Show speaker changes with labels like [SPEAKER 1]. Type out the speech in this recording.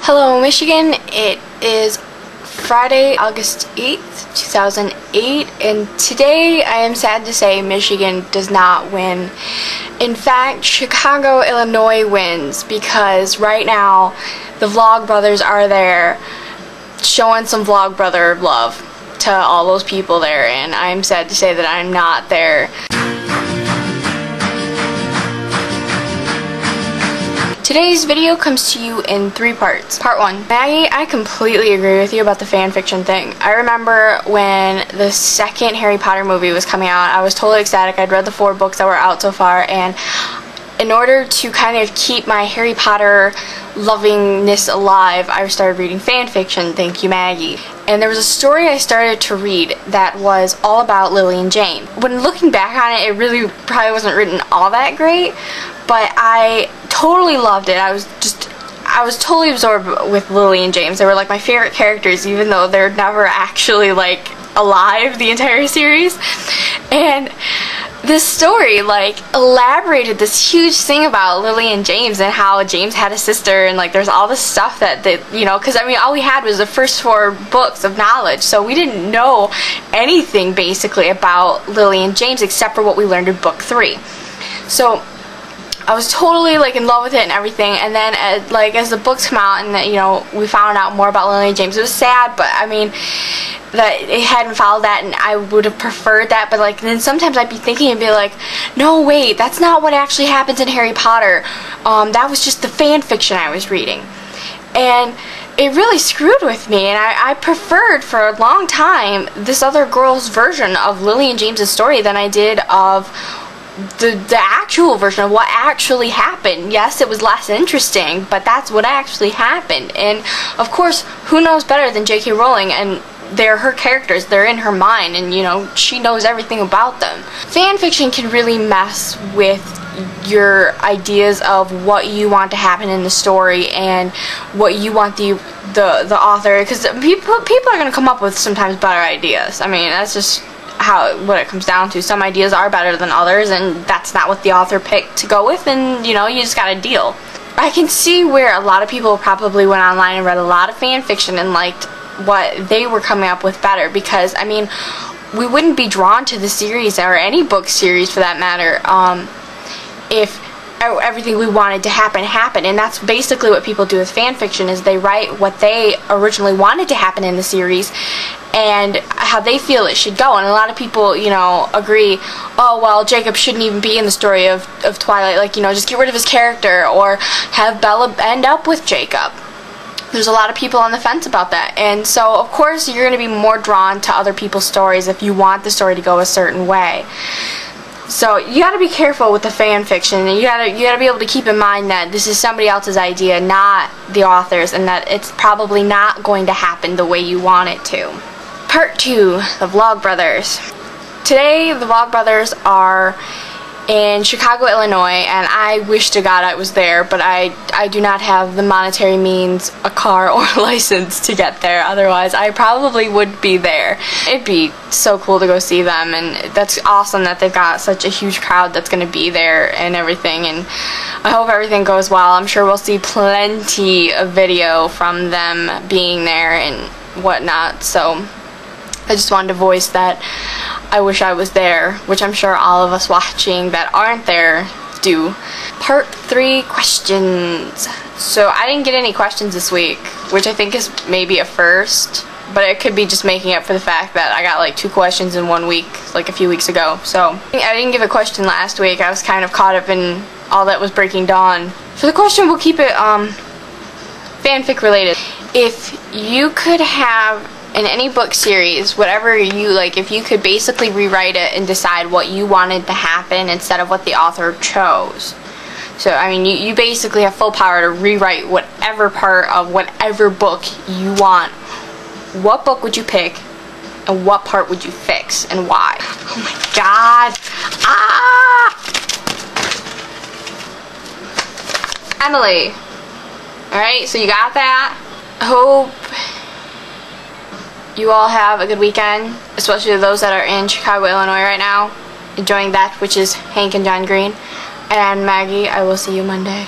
[SPEAKER 1] Hello, Michigan. It is Friday, August 8th, 2008, and today I am sad to say Michigan does not win. In fact, Chicago, Illinois wins because right now the vlogbrothers are there showing some vlogbrother love to all those people there, and I'm sad to say that I'm not there. Today's video comes to you in 3 parts. Part 1. Maggie, I completely agree with you about the fanfiction thing. I remember when the second Harry Potter movie was coming out, I was totally ecstatic. I'd read the 4 books that were out so far, and in order to kind of keep my Harry Potter lovingness alive, I started reading fanfiction. Thank you, Maggie. And there was a story I started to read that was all about Lily and James. When looking back on it, it really probably wasn't written all that great, but I totally loved it. I was totally absorbed with Lily and James. They were like my favorite characters, even though they're never actually like alive the entire series. And this story like elaborated this huge thing about Lily and James and how James had a sister, and like there's all this stuff that because I mean all we had was the first 4 books of knowledge, so we didn't know anything basically about Lily and James except for what we learned in book 3. So I was totally like in love with it and everything, and then as the books come out and we found out more about Lily and James, it was sad, but I mean that it hadn't followed that, and I would have preferred that, but like then sometimes I'd be thinking and be like, no wait, that's not what actually happens in Harry Potter. That was just the fan fiction I was reading, and it really screwed with me, and I preferred for a long time this other girl's version of Lily and James's story than I did of the actual version of what actually happened. Yes, it was less interesting, but that's what actually happened. And of course, who knows better than J.K. Rowling, and they're her characters, they're in her mind, and she knows everything about them. Fan fiction can really mess with your ideas of what you want to happen in the story and what you want the author, because people are going to come up with sometimes better ideas. I mean, that's just what it comes down to. Some ideas are better than others, and that's not what the author picked to go with, and you just gotta deal. I can see where a lot of people probably went online and read a lot of fan fiction and liked what they were coming up with better, because I mean we wouldn't be drawn to the series or any book series for that matter if everything we wanted to happen happened. And that's basically what people do with fan fiction, is they write what they originally wanted to happen in the series and how they feel it should go. And a lot of people agree, oh well, Jacob shouldn't even be in the story of Twilight, like just get rid of his character or have Bella end up with Jacob. There's a lot of people on the fence about that, and so of course you're going to be more drawn to other people's stories if you want the story to go a certain way. So you got to be careful with the fan fiction, and you got to be able to keep in mind that this is somebody else's idea, not the author's, and that it's probably not going to happen the way you want it to. Part 2, the Vlogbrothers. Today the Vlogbrothers are in Chicago, Illinois, and I wish to God I was there, but I do not have the monetary means, a car, or a license to get there. Otherwise I probably would be there. It'd be so cool to go see them, and that's awesome that they've got such a huge crowd that's going to be there and everything, and I hope everything goes well. I'm sure we'll see plenty of video from them being there and whatnot, so I just wanted to voice that I wish I was there, which I'm sure all of us watching that aren't there do. Part 3, questions. So I didn't get any questions this week, which I think is maybe a first, but it could be just making up for the fact that I got like 2 questions in 1 week, like a few weeks ago. So I didn't give a question last week. I was kind of caught up in all that was breaking dawn. For the question, we'll keep it fanfic related. If you could have in any book series, whatever you like, if you could basically rewrite it and decide what you wanted to happen instead of what the author chose. So I mean you basically have full power to rewrite whatever part of whatever book you want. What book would you pick, and what part would you fix, and why? Oh my god. Emily. Alright, so you got that. I hope you all have a good weekend, especially those that are in Chicago, Illinois right now, enjoying that which is Hank and John Green. And Maggie, I will see you Monday.